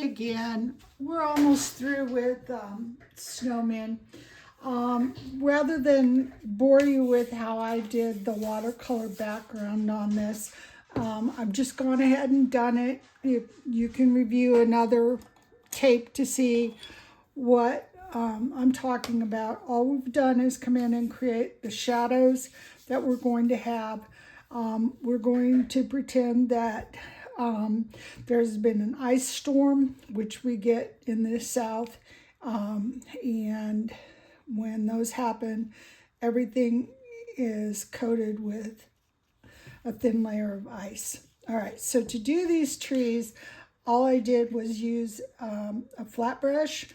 Hi again. We're almost through with Snowman. Rather than bore you with how I did the watercolor background on this, I've just gone ahead and done it. You can review another tape to see what I'm talking about. All we've done is come in and create the shadows that we're going to have. We're going to pretend that there's been an ice storm, which we get in the south, and when those happen, everything is coated with a thin layer of ice. All right, so to do these trees, all I did was use a flat brush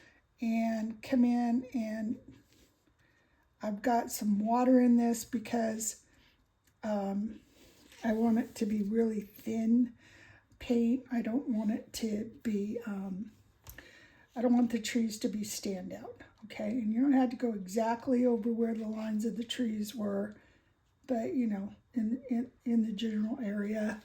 and come in, and I've got some water in this because I want it to be really thin paint. I don't want it to be, I don't want the trees to be standout, okay? And you don't have to go exactly over where the lines of the trees were, but you know, in the general area,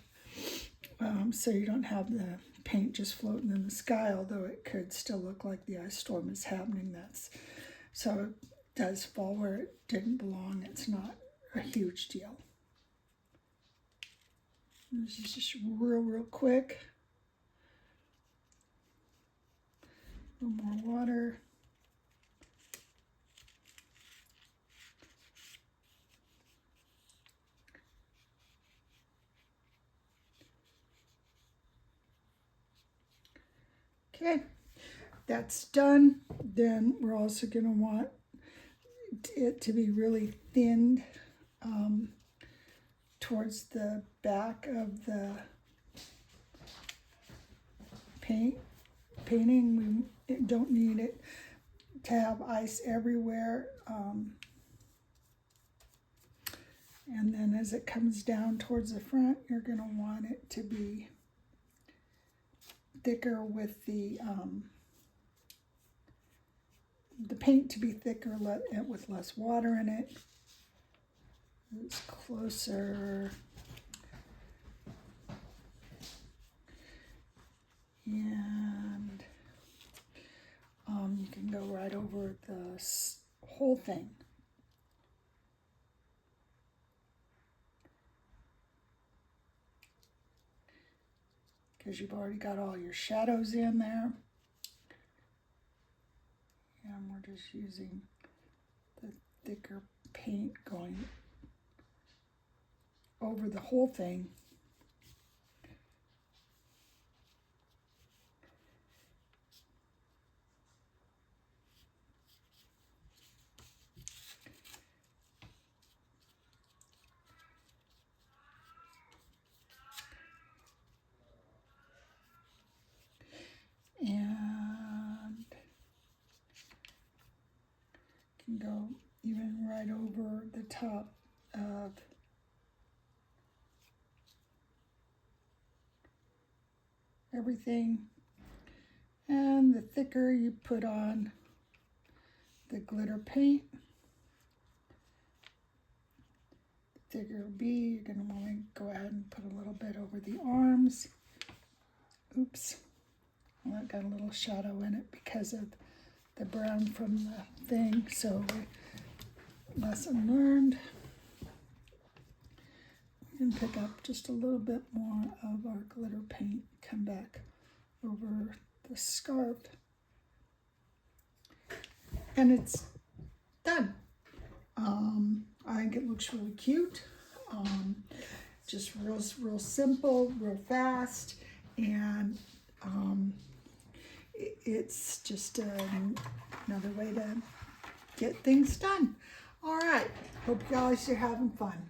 so you don't have the paint just floating in the sky, although it could still look like the ice storm is happening. So it does fall where it didn't belong. It's not a huge deal. This is just real quick. A little more water. Okay, that's done. Then we're also going to want it to be really thinned towards the back of the painting. We don't need it to have ice everywhere. And then as it comes down towards the front, you're going to want it to be thicker with the paint to be thicker with less water in it. It's closer. And you can go right over the whole thing. Because you've already got all your shadows in there. And we're just using the thicker paint going over the whole thing. And can go even right over the top of everything. And the thicker you put on the glitter paint, the thicker it'll be. You're going to want to go ahead and put a little bit over the arms. Oops. Well, that got a little shadow in it because of the brown from the thing. So lesson learned. We can pick up just a little bit more of our glitter paint, come back over the scarf, and it's done. I think it looks really cute. Just real simple, real fast, and it's just another way to get things done. All right, hope you guys are having fun.